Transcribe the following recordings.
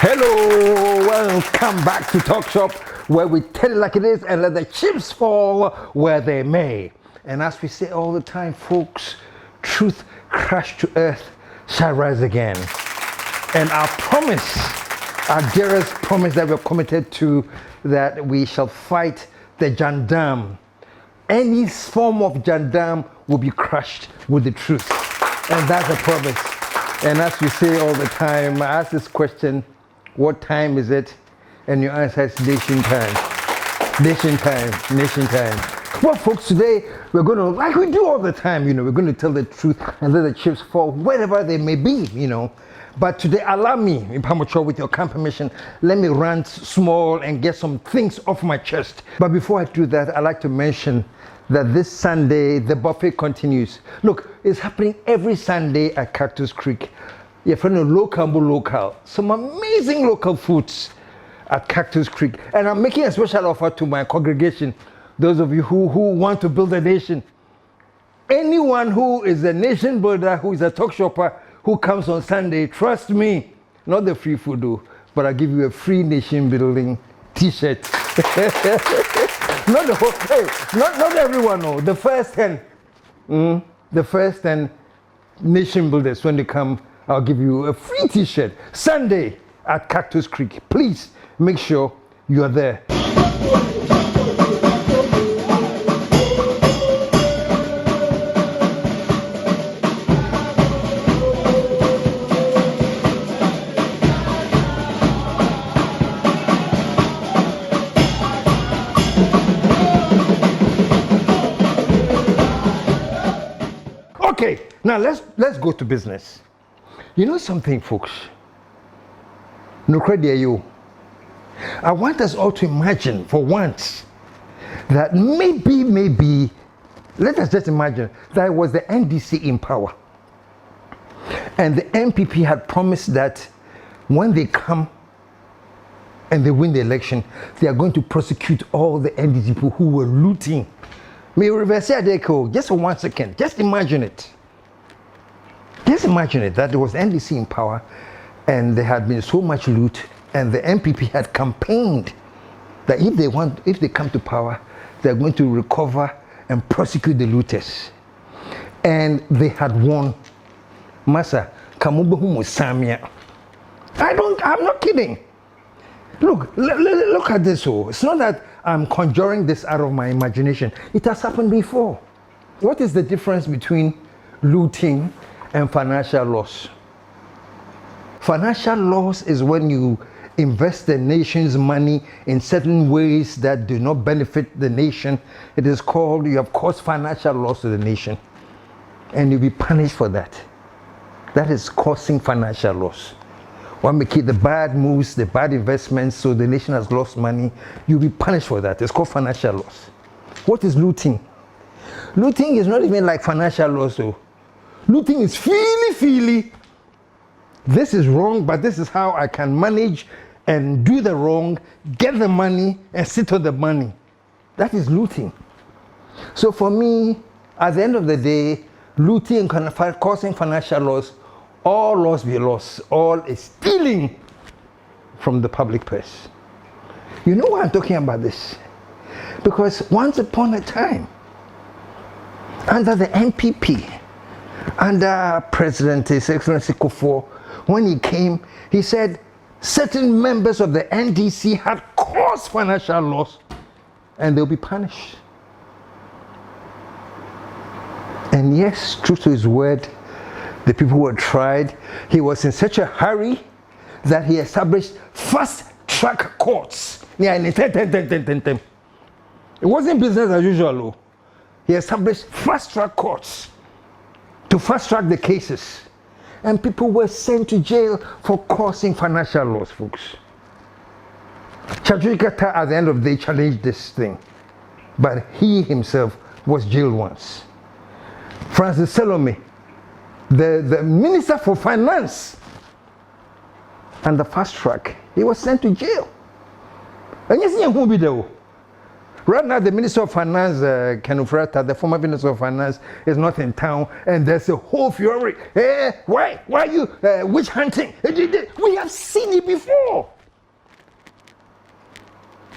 Hello, welcome back to TALKSHOP, where we tell it like it is and let the chips fall where they may. And as we say all the time, folks, truth crashed to earth shall rise again. And our promise, our dearest promise that we're committed to, that we shall fight the gendarme. Any form of gendarme will be crushed with the truth. And that's a promise. And as we say all the time, I ask this question, what time is it? And your answer is nation time. Nation time, nation time. Well, folks, today we're going to, like we do all the time, we're going to tell the truth and let the chips fall wherever they may be, But today, allow me, with your kind permission, let me rant small and get some things off my chest. But before I do that, I'd like to mention that this Sunday, the buffet continues. Look, it's happening every Sunday at Cactus Creek. You're from local, some amazing local foods at Cactus Creek. And I'm making a special offer to my congregation, those of you who want to build a nation. Anyone who is a nation builder, who is a talk shopper, who comes on Sunday, trust me, not the free food though, but I'll give you a free nation building t-shirt. Not the whole, not everyone, no. The first 10, the first 10 nation builders, when they come, I'll give you a free t-shirt. Sunday at Cactus Creek. Please make sure you are there. Okay, now let's go to business. You know something, folks? No credit you. I want us all to imagine for once that maybe, let us just imagine that it was the NDC in power. And the MPP had promised that when they come and they win the election, they are going to prosecute all the NDC people who were looting. May reverse it, just for 1 second. Just imagine it. Just imagine it, that there was NDC in power and there had been so much loot, and the MPP had campaigned that if they come to power, they're going to recover and prosecute the looters. And they had won. Masa, kamubehu samia. I'm not kidding. Look at this. It's not that I'm conjuring this out of my imagination. It has happened before. What is the difference between looting and financial loss? Financial loss is when you invest the nation's money in certain ways that do not benefit the nation. It is called, you have caused financial loss to the nation, and you'll be punished for that. That is causing financial loss. When we keep the bad moves, the bad investments, so the nation has lost money, you'll be punished for that. It's called financial loss. What is looting? Looting is not even like financial loss though. Looting is feely. This is wrong, but this is how I can manage and do the wrong, get the money, and sit on the money. That is looting. So for me, at the end of the day, looting and causing financial loss, all loss be loss. All is stealing from the public purse. You know why I'm talking about this? Because once upon a time, under the NPP, under President His Excellency Kufuor, when he came, he said certain members of the NDC had caused financial loss and they'll be punished. And yes, true to his word, the people who were tried, he was in such a hurry that he established fast-track courts. It wasn't business as usual. He established fast-track courts to fast-track the cases. And people were sent to jail for causing financial loss, folks. Chajukata, at the end of the day, challenged this thing. But he himself was jailed once. Francis Salome, the Minister for Finance, and the fast track, he was sent to jail. And yes, Right now, the Minister of Finance, Kenufrata, the former Minister of Finance, is not in town, and there's a whole fury. Why are you witch hunting? We have seen it before.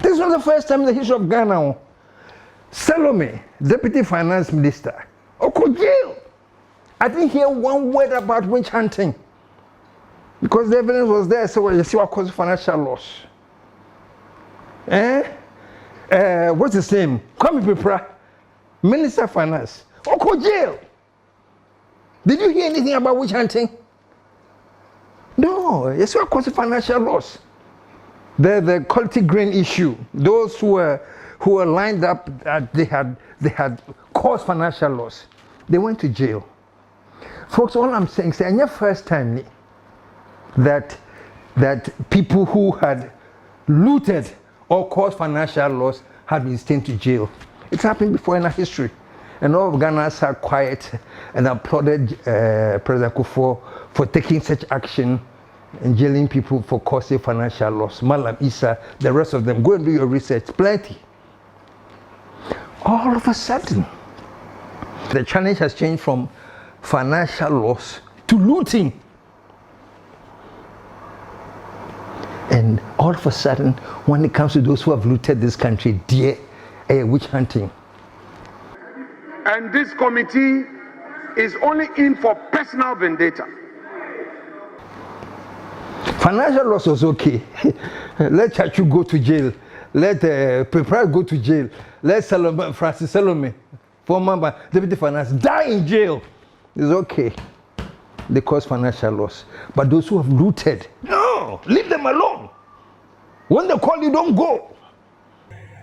This is not the first time in the history of Ghana. Salome, Deputy Finance Minister, Oko jail. I didn't hear one word about witch hunting because the evidence was there. So you see what caused financial loss. What's his name? Kwame Pipra, Minister of Finance. Oko jail. Did you hear anything about witch hunting? No. You see what caused financial loss. The quality grain issue. Those who were lined up, they had caused financial loss. They went to jail. Folks, all I'm saying is, it's the first time that people who had looted or caused financial loss had been sent to jail. It's happened before in our history. And all of Ghana's are quiet and applauded President Kufuor for taking such action and jailing people for causing financial loss. Malam Issa, the rest of them, go and do your research, plenty. All of a sudden, the challenge has changed from financial loss to looting. And all of a sudden, when it comes to those who have looted this country, dear, witch hunting. And this committee is only in for personal vendetta. Financial loss was okay. Let Chachu go to jail. Let Prepare go to jail. Let Francis Salome, former Deputy Finance, die in jail. It's okay. They cause financial loss. But those who have looted, no, leave them alone. When they call you, don't go.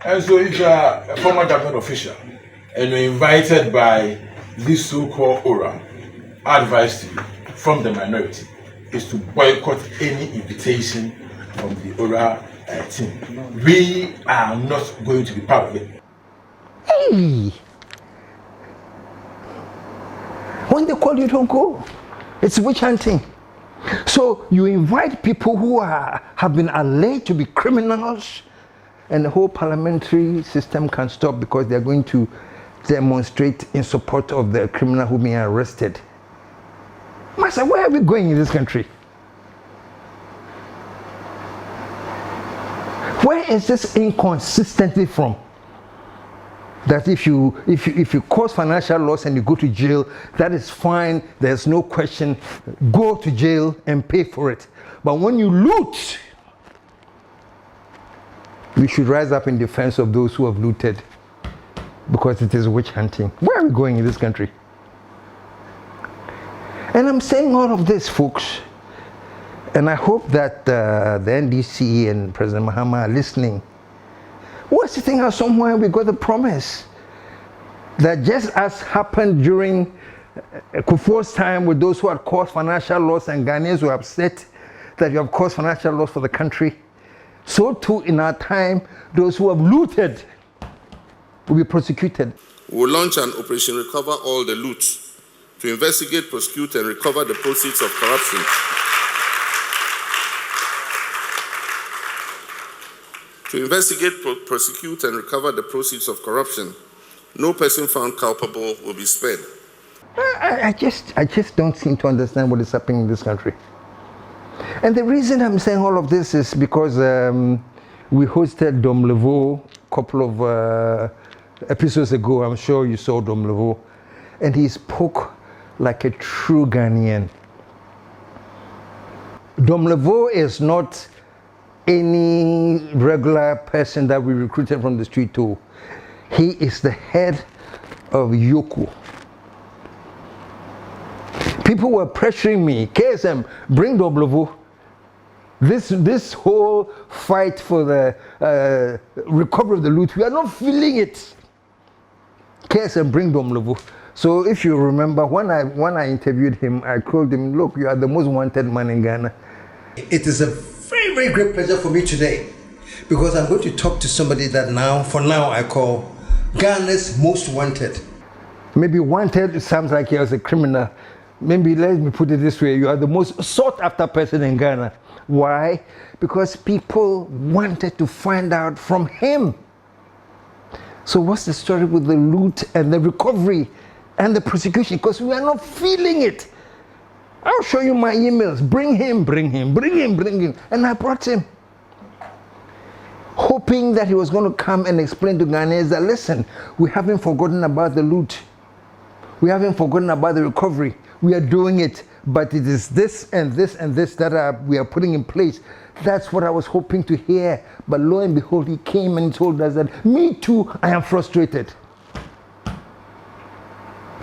And so if you are a former government official and you're invited by this so-called Ora, advice to you from the minority is to boycott any invitation from the Ora team. We are not going to be part of it. Hey! When they call you, don't go. It's witch hunting. So you invite people who have been alleged to be criminals, and the whole parliamentary system can stop because they're going to demonstrate in support of the criminal who being arrested. Master, where are we going in this country? Where is this inconsistency from? That if you cause financial loss and you go to jail, that is fine. There's no question. Go to jail and pay for it. But when you loot, we should rise up in defense of those who have looted, because it is witch hunting. Where are we going in this country? And I'm saying all of this, folks, and I hope that the NDC and President Mahama are listening. We're sitting out somewhere, we got the promise that just as happened during Kufuor's time with those who had caused financial loss and Ghanaians were upset that you have caused financial loss for the country, so too in our time, those who have looted will be prosecuted. We will launch an Operation Recover All the Loot to investigate, prosecute, and recover the proceeds of corruption. To investigate, prosecute, and recover the proceeds of corruption, no person found culpable will be spared. I just don't seem to understand what is happening in this country. And the reason I'm saying all of this is because we hosted Dom Leveau a couple of episodes ago. I'm sure you saw Dom Leveau. And he spoke like a true Ghanaian. Dom Leveau is not any regular person that we recruited from the street to. He is the head of Yoku. People were pressuring me, KSM, bring Dom Leveau. This whole fight for the recovery of the loot, we are not feeling it. KSM, bring Dom Leveau. So if you remember, when I interviewed him, I told him, look, you are the most wanted man in Ghana. It is a very, very great pleasure for me today, because I'm going to talk to somebody that for now I call Ghana's most wanted. Maybe wanted sounds like he was a criminal. Maybe let me put it this way, you are the most sought after person in Ghana. Why? Because people wanted to find out from him So what's the story with the loot and the recovery and the prosecution? Because we are not feeling it. I'll show you my emails. Bring him, bring him, bring him, bring him. And I brought him, hoping that he was going to come and explain to Ghanaians that, listen, we haven't forgotten about the loot. We haven't forgotten about the recovery. We are doing it, but it is this and this and this that we are putting in place. That's what I was hoping to hear. But lo and behold, he came and told us that, me too, I am frustrated.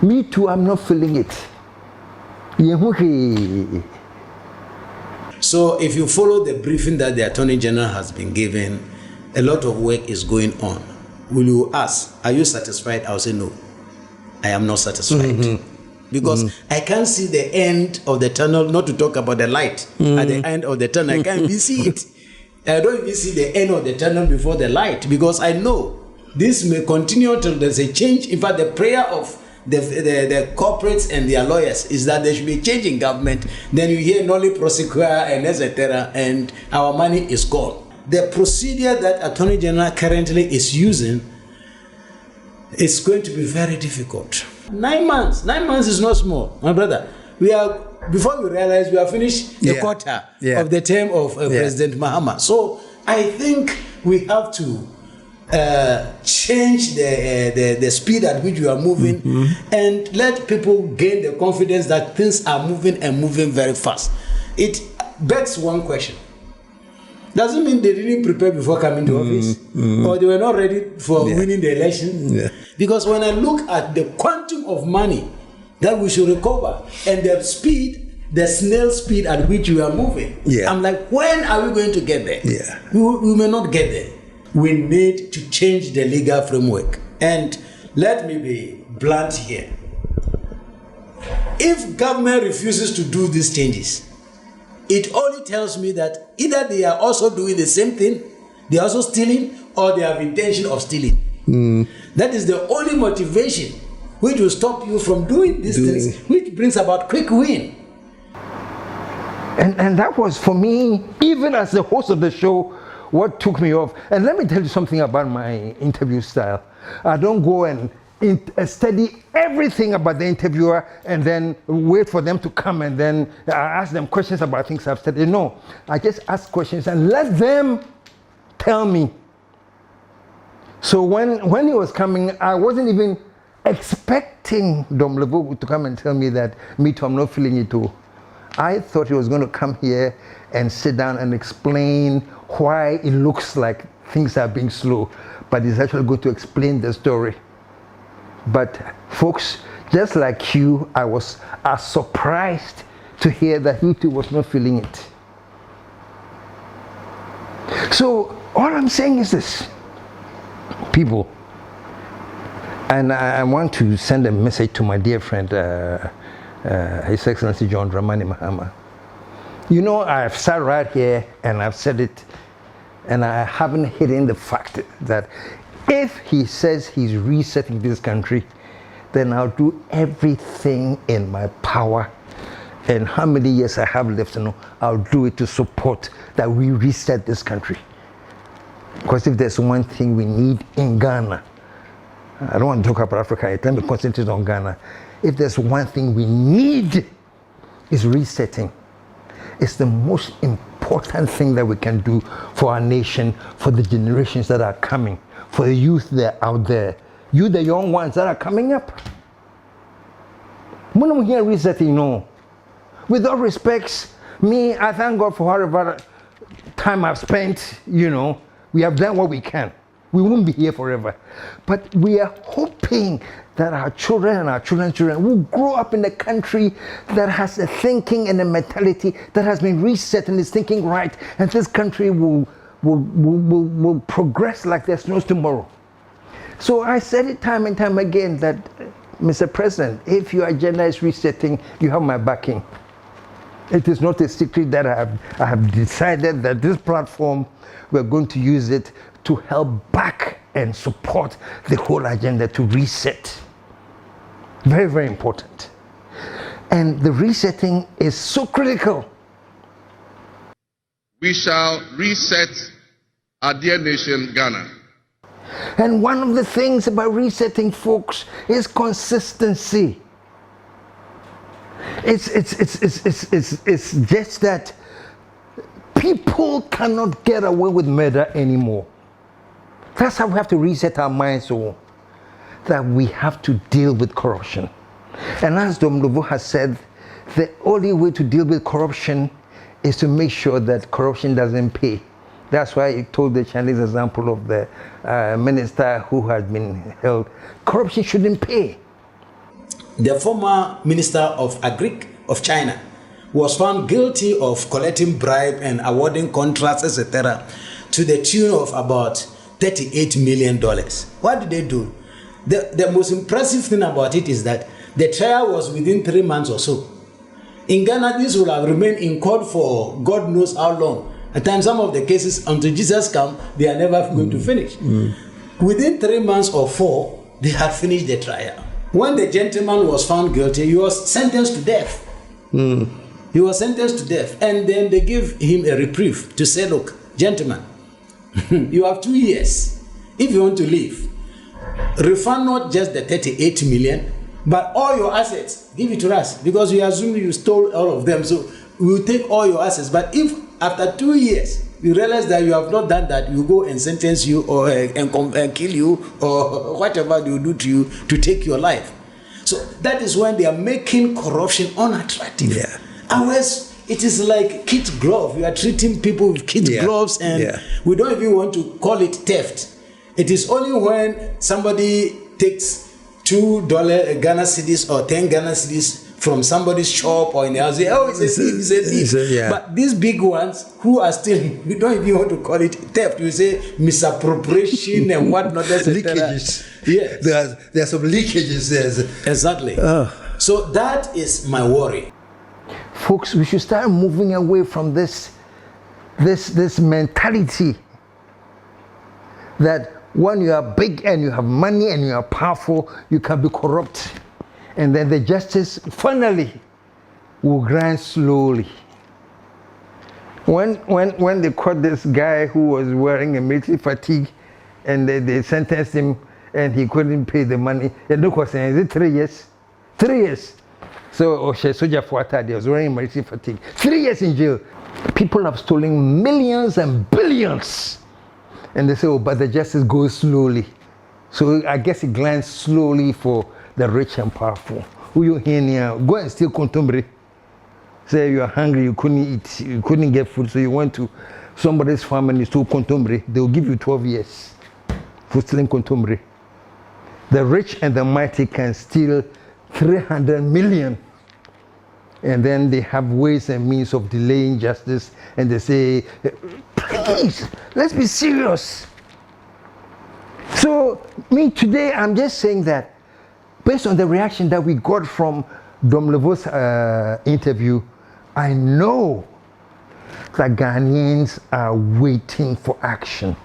Me too, I'm not feeling it. So if you follow the briefing that the Attorney General has been given, a lot of work is going on. Will you ask, are you satisfied? I'll say no, I am not satisfied. Because I can't see the end of the tunnel, not to talk about the light at the end of the tunnel. I can't even see it. I don't even see the end of the tunnel before the light, because I know this may continue until there's a change. In fact, the prayer of the corporates and their lawyers is that there should be a change in government. Then you hear nolli prosequa and etc., and our money is gone. The procedure that Attorney General currently is using is going to be very difficult. 9 months. 9 months is not small, my brother. We are, before we realize, we have finished the quarter of the term of President Mahama. So I think we have to change the speed at which we are moving and let people gain the confidence that things are moving and moving very fast. It begs one question. Doesn't mean they didn't prepare before coming to office, or they were not ready for winning the election. Because when I look at the quantum of money that we should recover and the speed, the snail speed at which we are moving, I'm like, when are we going to get there? We may not get there. We need to change the legal framework. And let me be blunt here. If government refuses to do these changes, it only tells me that either they are also doing the same thing, they are also stealing, or they have intention of stealing. That is the only motivation which will stop you from doing these things, which brings about quick win. And that was, for me, even as the host of the show, what took me off. And let me tell you something about my interview style. I don't go and study everything about the interviewer and then wait for them to come and then ask them questions about things I've studied. No, I just ask questions and let them tell me. So when he was coming, I wasn't even expecting Dom Levo to come and tell me that, me too, I'm not feeling it too. I thought he was going to come here and sit down and explain why it looks like things are being slow, but he's actually going to explain the story. But folks, just like you, I was surprised to hear that he too was not feeling it. So all I'm saying is this, people, and I want to send a message to my dear friend, His Excellency John Dramani Mahama. You know, I've sat right here and I've said it, and I haven't hidden the fact that if he says he's resetting this country, then I'll do everything in my power. And how many years I have left to know, I'll do it to support that we reset this country. Because if there's one thing we need in Ghana, I don't want to talk about Africa yet, let me concentrate on Ghana. If there's one thing we need, is resetting. It's the most important thing that we can do for our nation, for the generations that are coming, for the youth that are out there, you the young ones that are coming up. When we hear resetting, no. With all respects, me, I thank God for whatever time I've spent, you know, we have done what we can. We won't be here forever. But we are hoping that our children and our children's children will grow up in a country that has a thinking and a mentality that has been reset and is thinking right. And this country will progress like there's no tomorrow. So I said it time and time again that, Mr. President, if your agenda is resetting, you have my backing. It is not a secret that I have decided that this platform, we're going to use it to help back and support the whole agenda to reset. Very, very important. And the resetting is so critical. We shall reset our dear nation, Ghana. And one of the things about resetting, folks, is consistency. It's just that people cannot get away with murder anymore. That's how we have to reset our minds, so that we have to deal with corruption. And as Dom Lovo has said, the only way to deal with corruption is to make sure that corruption doesn't pay. That's why he told the Chinese example of the minister who had been held. Corruption shouldn't pay. The former Minister of Agric of China was found guilty of collecting bribe and awarding contracts, etc., to the tune of about $38 million. What did they do? The most impressive thing about it is that the trial was within 3 months or so. In Ghana, this will have remained in court for God knows how long. At times, some of the cases, until Jesus comes, they are never going to finish. Within 3 months or 4, they had finished the trial. When the gentleman was found guilty, he was sentenced to death. He was sentenced to death. And then they gave him a reprieve to say, look, gentleman, you have 2 years. If you want to leave, refund not just the 38 million, but all your assets, give it to us, because we assume you stole all of them. So we will take all your assets. But if after 2 years, you realize that you have not done that, you go and sentence you or and kill you or whatever they will do to you to take your life. So that is when they are making corruption unattractive. Yeah. Otherwise, it is like kid glove. You are treating people with kid gloves, and we don't even want to call it theft. It is only when somebody takes $2 Ghana cedis or 10 Ghana cedis from somebody's shop or in the house. Oh, it's a thief, it's a thief. Yeah. But these big ones who are still, we don't even want to call it theft. You say misappropriation and whatnot. Leakages. Yeah. There are some leakages there. Exactly. So that is my worry. Folks, we should start moving away from this mentality that when you are big and you have money and you are powerful, you can be corrupt. And then the justice finally will grind slowly. When they caught this guy who was wearing a military fatigue and they sentenced him and he couldn't pay the money, the look was saying, is it 3 years? 3 years. So Soja Fuata, was wearing military fatigue. 3 years in jail. People have stolen millions and billions. And they say, oh, but the justice goes slowly. So I guess it glands slowly for the rich and powerful. Who you hear now? Go and steal contumbre. Say you are hungry, you couldn't eat, you couldn't get food, so you went to somebody's farm and you stole contumbre. They will give you 12 years for stealing contumbre. The rich and the mighty can steal 300 million. And then they have ways and means of delaying justice, and they say, please, let's be serious. So, me today, I'm just saying that based on the reaction that we got from Dom Lovo's interview, I know that Ghanaians are waiting for action.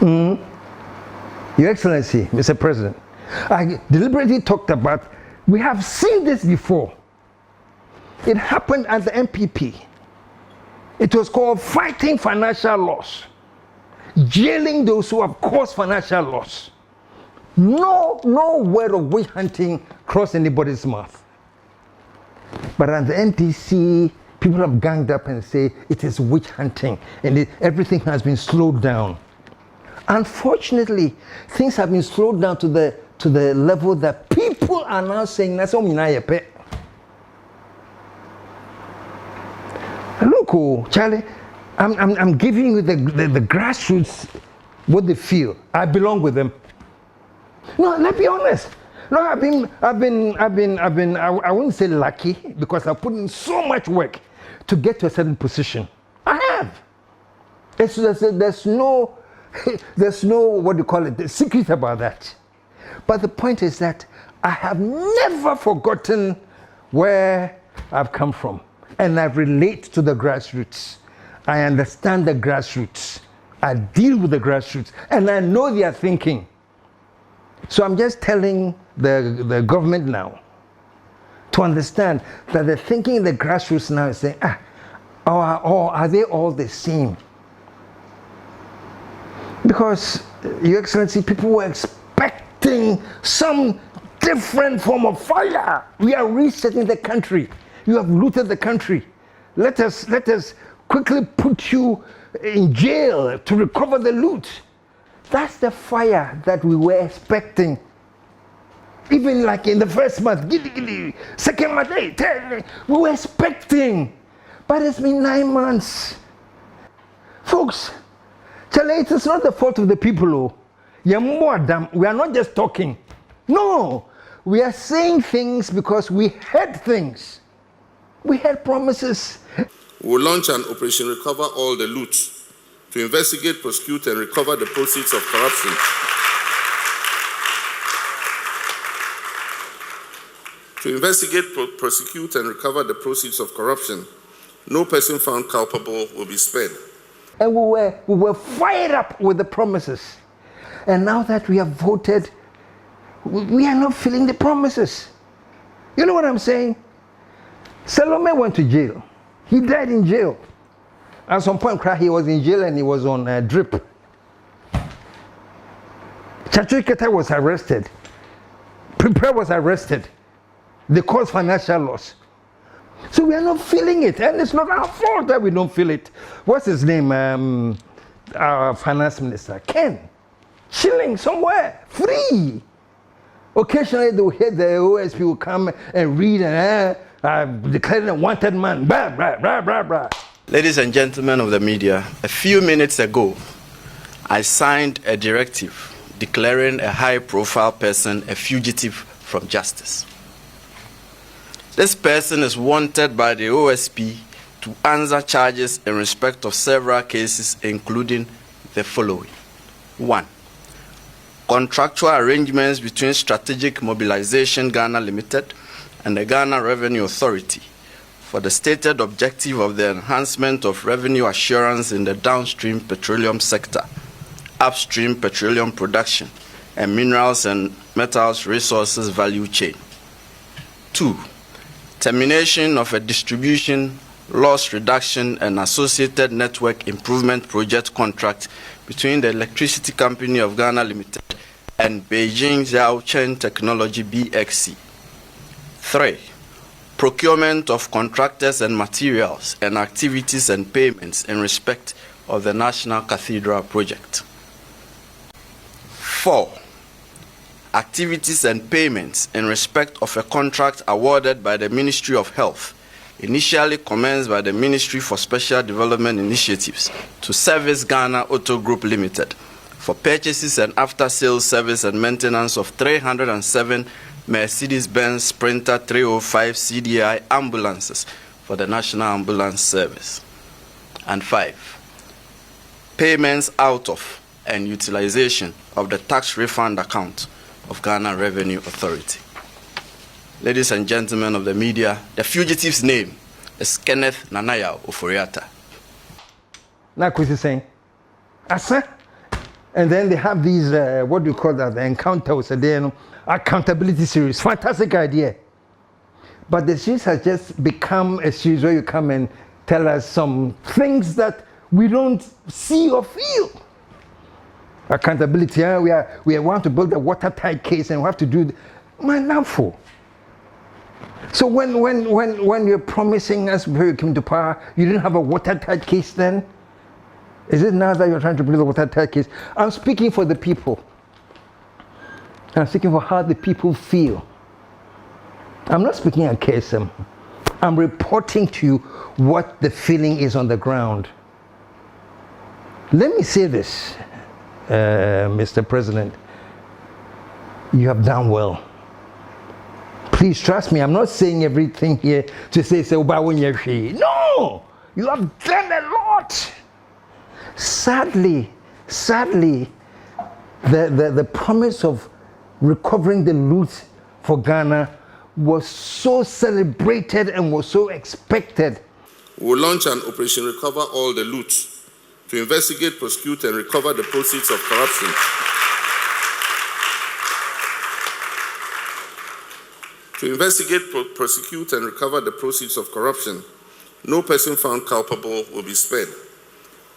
Your Excellency, Mr. President, I deliberately talked about, we have seen this before. It happened at the MPP. It was called fighting financial loss, jailing those who have caused financial loss. No word of witch hunting crossed anybody's mouth. But at the NDC, people have ganged up and say it is witch hunting, and everything has been slowed down. Unfortunately, things have been slowed down to the level that people are now saying, "That's all pet." Look, oh, Charlie, I'm giving you the grassroots what they feel. I belong with them. No, let's be honest. No, I wouldn't say lucky, because I put in so much work to get to a certain position. I have. There's no what do you call it, the secret about that. But the point is that I have never forgotten where I've come from, and I relate to the grassroots. I understand the grassroots. I deal with the grassroots, and I know they are thinking. So I'm just telling the government now to understand that the thinking in the grassroots now is saying, are they all the same? Because, Your Excellency, people were expecting some different form of fire. We are resetting the country. You have looted the country. Let us quickly put you in jail to recover the loot. That's the fire that we were expecting. Even like in the first month, second month, we were expecting. But it's been 9 months. Folks, it is not the fault of the people. We are not just talking. No, we are saying things because we heard things. We had promises. We will launch an Operation Recover All the Loot to investigate, prosecute, and recover the proceeds of corruption. To investigate, prosecute, and recover the proceeds of corruption, no person found culpable will be spared. And we were fired up with the promises. And now that we have voted, we are not feeling the promises. You know what I'm saying? Salome went to jail. He died in jail. At some point, he was in jail and he was on drip. Chachiketa was arrested. Prepare was arrested. They caused financial loss. So we are not feeling it, and it's not our fault that we don't feel it. What's his name? Our finance minister, Ken, chilling somewhere, free. Occasionally they will hear the OSP will come and read and declaring a wanted man. Blah, blah, blah, blah, blah. Ladies and gentlemen of the media, a few minutes ago, I signed a directive declaring a high-profile person a fugitive from justice. This person is wanted by the OSP to answer charges in respect of several cases, including the following. 1. Contractual arrangements between Strategic Mobilization Ghana Limited and the Ghana Revenue Authority for the stated objective of the enhancement of revenue assurance in the downstream petroleum sector, upstream petroleum production, and minerals and metals resources value chain. 2. Termination of a distribution, loss reduction, and associated network improvement project contract between the Electricity Company of Ghana Limited and Beijing Zhaochen Technology BXC. 3. Procurement of contractors and materials and activities and payments in respect of the National Cathedral project. 4. Activities and payments in respect of a contract awarded by the Ministry of Health, initially commenced by the Ministry for Special Development Initiatives to Service Ghana Auto Group Limited for purchases and after-sales service and maintenance of 307 Mercedes-Benz Sprinter 305 CDI ambulances for the National Ambulance Service. And 5. Payments out of and utilization of the tax refund account of Ghana Revenue Authority. Ladies and gentlemen of the media, the fugitive's name is Kenneth Nanaya Oforiata. Now, Chris is saying, Asa, and then they have these, what do you call that, the encounters, accountability series. Fantastic idea. But the series has just become a series where you come and tell us some things that we don't see or feel. Accountability, we want to build a watertight case and we have to do for. So when you're promising us before you came to power, you didn't have a watertight case then? Is it now that you're trying to build a watertight case? I'm speaking for the people. I'm speaking for how the people feel. I'm not speaking at KSM. I'm reporting to you what the feeling is on the ground. Let me say this. Mr. President, you have done well. Please trust me, I'm not saying everything here to say, no, you have done a lot. Sadly, the promise of recovering the loot for Ghana was so celebrated and was so expected. We will launch an Operation Recover All the Loot to investigate, prosecute, and recover the proceeds of corruption. To investigate, prosecute, and recover the proceeds of corruption, no person found culpable will be spared.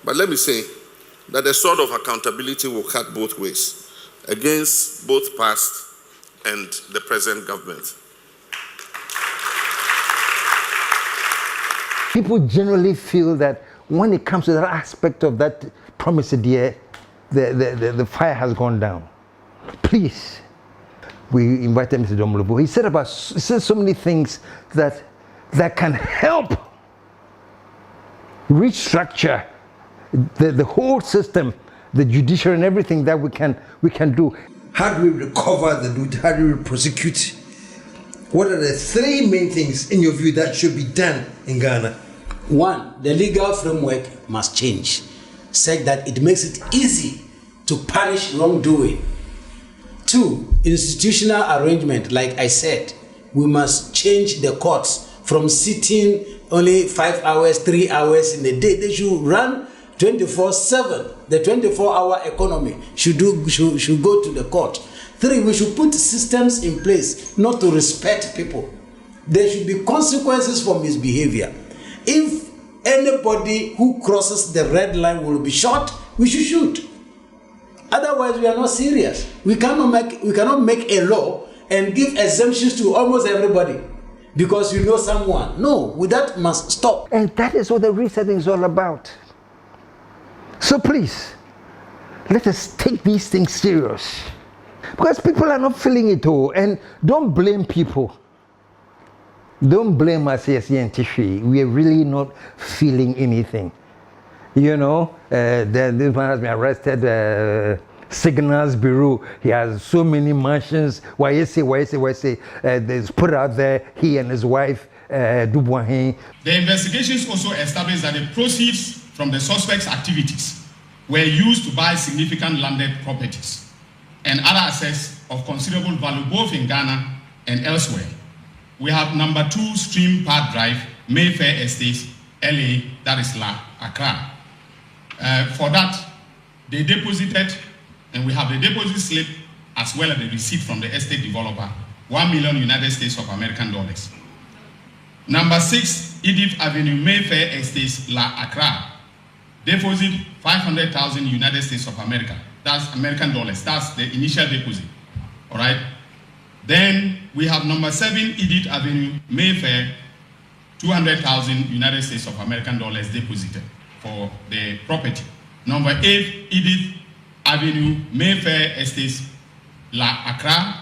But let me say, that the sword of accountability will cut both ways, against both past and the present government. People generally feel that when it comes to that aspect of that promise, dear, the fire has gone down. Please, we invited Mr. Domulubu. He said so many things that can help restructure the whole system, the judiciary and everything that we can do. How do we recover the loot? How do we prosecute? What are the three main things in your view that should be done in Ghana? One, the legal framework must change such that it makes it easy to punish wrongdoing. Two, institutional arrangement. Like I said, we must change the courts from sitting only 5 hours, 3 hours in a day. They should run 24/7. The 24-hour economy should go to the court. Three, we should put systems in place not to respect people. There should be consequences for misbehavior. If anybody who crosses the red line will be shot, we should shoot. Otherwise, we are not serious. We cannot make a law and give exemptions to almost everybody because you know someone. No, that must stop. And that is what the resetting is all about. So please, let us take these things serious. Because people are not feeling it all. And don't blame people. Don't blame us as Yantishi. We are really not feeling anything. You know, this man has been arrested, Signals Bureau. He has so many mansions. Why is he? They put out there, he and his wife, Dubois. The investigations also established that the proceeds from the suspect's activities were used to buy significant landed properties and other assets of considerable value both in Ghana and elsewhere. We have number 2 Stream Park Drive, Mayfair Estates, LA, that is Accra. For that, they deposited, and we have the deposit slip as well as the receipt from the estate developer, $1 million United States of American dollars. Number 6, Edith Avenue, Mayfair Estates, Accra. Deposit 500,000 United States of America. That's American dollars. That's the initial deposit. All right. Then we have number 7, Edith Avenue, Mayfair, 200,000 United States of American dollars deposited for the property. Number 8, Edith Avenue, Mayfair Estates, Accra,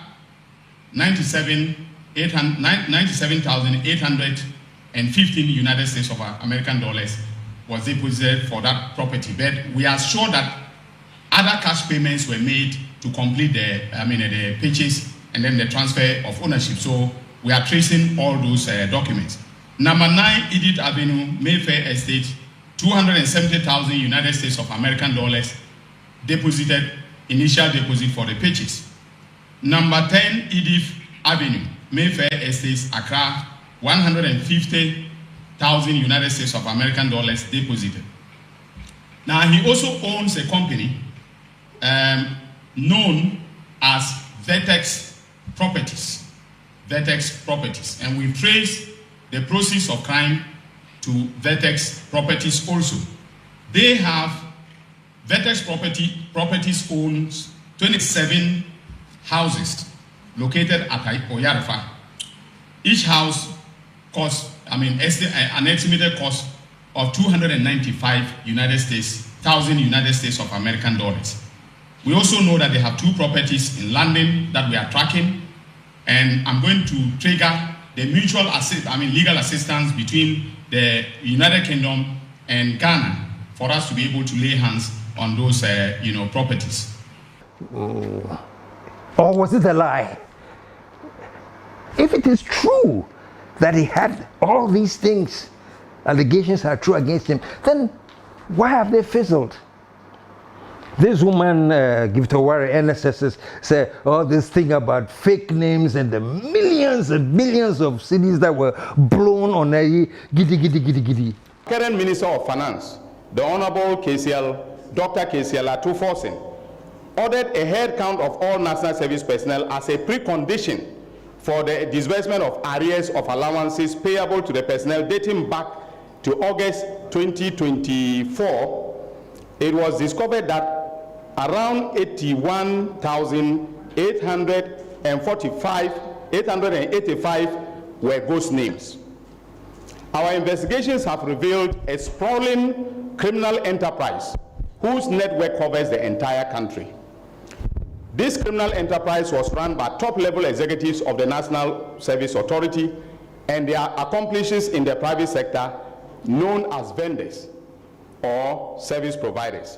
97,815 United States of American dollars was deposited for that property. But we are sure that other cash payments were made to complete the purchase and then the transfer of ownership. So we are tracing all those documents. Number 9, Edith Avenue, Mayfair Estate, 270,000 United States of American dollars deposited, initial deposit for the purchase. Number 10, Edith Avenue, Mayfair Estates, Accra, 150,000 United States of American dollars deposited. Now he also owns a company known as Vertex Properties. Vertex Properties, and we trace the proceeds of crime to Vertex Properties also. They have Vertex Properties owns 27 houses located at Oyarifa. Each house costs, an estimated cost of 295,000 United States of American dollars. We also know that they have 2 properties in London that we are tracking, and I'm going to trigger the mutual legal assistance between the United Kingdom and Ghana for us to be able to lay hands on those properties. Or was it a lie? If it is true that he had all these things, allegations are true against him, then why have they fizzled? This woman, Givtawari NSS, said all this thing about fake names and the millions and millions of cities that were blown on a giddy. Current Minister of Finance, the Honorable Dr. KCL Atuforsen, ordered a head count of all national service personnel as a precondition for the disbursement of arrears of allowances payable to the personnel dating back to August 2024 it was discovered that around 885 were ghost names. Our investigations have revealed a sprawling criminal enterprise whose network covers the entire country. This criminal enterprise was run by top-level executives of the National Service Authority and their accomplices in the private sector, known as vendors or service providers.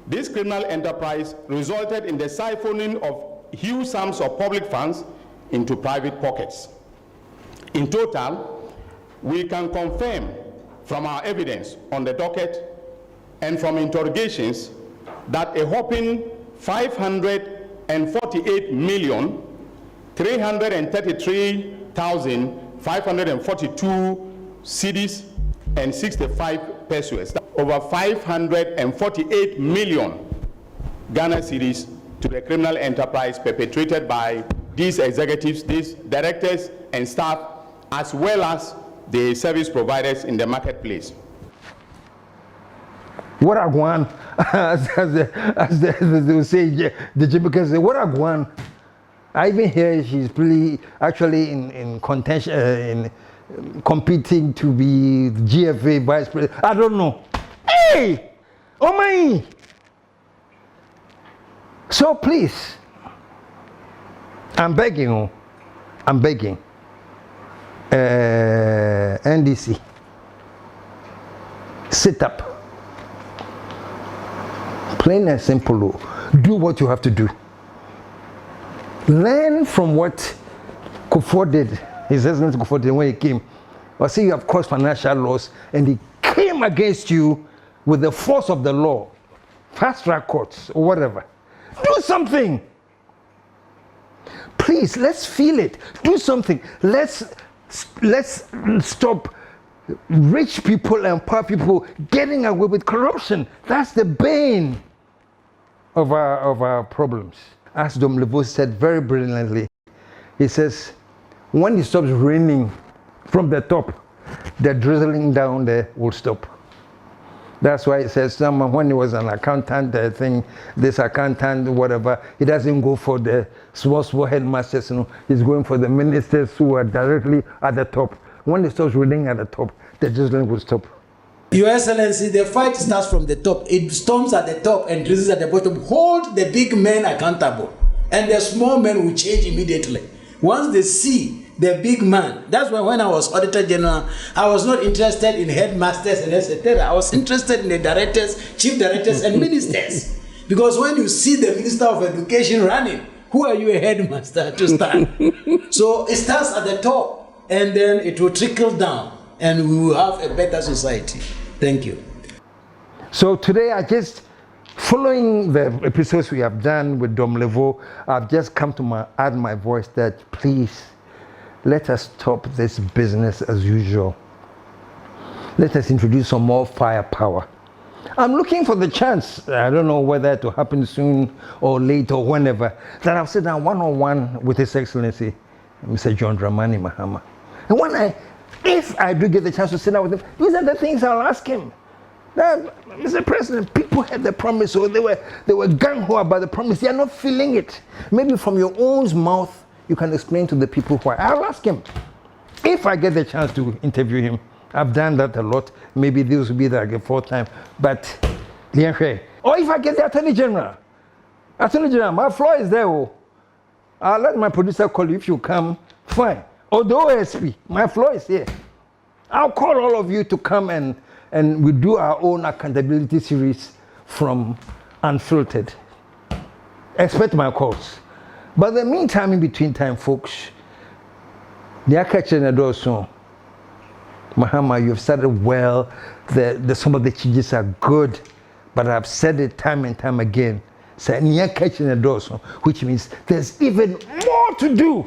This criminal enterprise resulted in the siphoning of huge sums of public funds into private pockets. In total, we can confirm from our evidence on the docket and from interrogations that a whopping 548,333,542 cedis and 65 pesos, over 548 million Ghana cedis to the criminal enterprise perpetrated by these executives, these directors and staff, as well as the service providers in the marketplace. What I want, as they say, the Jamaicans say, what I want. I even hear she's really actually in contention, in competing to be the GFA vice president. I don't know. Hey, oh my! So please, I'm begging. NDC, sit up. Plain and simple, do what you have to do. Learn from what Kufuor did, His Excellency Kufuor did when he came. Or see, you have caused financial loss, and he came against you with the force of the law, fast track courts or whatever. Do something. Please, let's feel it. Do something. Let's stop rich people and poor people getting away with corruption. That's the bane of our problems. As Dom Levo said very brilliantly, he says, when it stops raining from the top, the drizzling down there will stop. That's why it says someone, when he was an accountant, this accountant, whatever, he doesn't go for the small headmasters, he's going for the ministers who are directly at the top. When it stops raining at the top, the drizzling will stop. Your Excellency, the fight starts from the top. It storms at the top and drizzles at the bottom. Hold the big men accountable, and the small men will change immediately. Once they see the big man, that's why when I was Auditor General, I was not interested in headmasters and etc. I was interested in the directors, chief directors, and ministers. Because when you see the Minister of Education running, who are you a headmaster to stand? So it starts at the top, and then it will trickle down, and we will have a better society. Thank you. So today I just, following the episodes we have done with Dom Levo, I've just come to add my voice that please, let us stop this business as usual. Let us introduce some more firepower. I'm looking for the chance, I don't know whether it will happen soon or late or whenever, that I'll sit down one-on-one with His Excellency, Mr. John Dramani Mahama. And if I do get the chance to sit down with him, these are the things I'll ask him. Mr. President, people had the promise, so they were gung-ho about the promise. They are not feeling it. Maybe from your own mouth, you can explain to the people why. I'll ask him. If I get the chance to interview him, I've done that a lot. Maybe this will be the fourth time. But, or if I get the Attorney General, my floor is there. I'll let my producer call you. If you come, fine. Or the OSP, my floor is here. I'll call all of you to come and we do our own accountability series from Unfiltered. Expect my calls. But in the meantime, in between time, folks, the catching the door soon. Mahama, you've started well. Some of the changes are good, but I've said it time and time again. So, catching the door soon, which means there's even more to do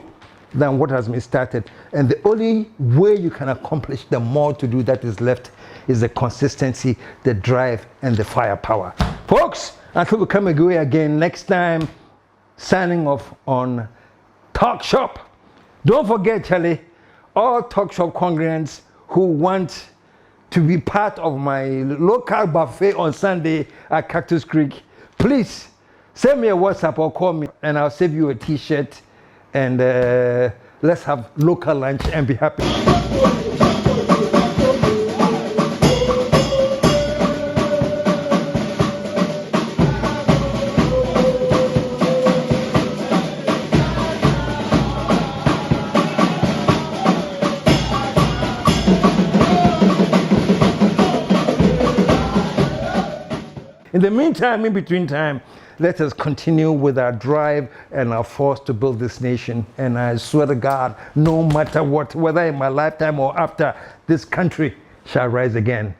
than what has been started. And the only way you can accomplish the more to do that is left is the consistency, the drive, and the firepower. Folks, until we come again next time, signing off on TALKSHOP. Don't forget, Charlie, all TALKSHOP congregants who want to be part of my local buffet on Sunday at Cactus Creek, please send me a WhatsApp or call me and I'll save you a t-shirt and let's have local lunch and be happy. In the meantime, in between time, let us continue with our drive and our force to build this nation. And I swear to God, no matter what, whether in my lifetime or after, this country shall rise again.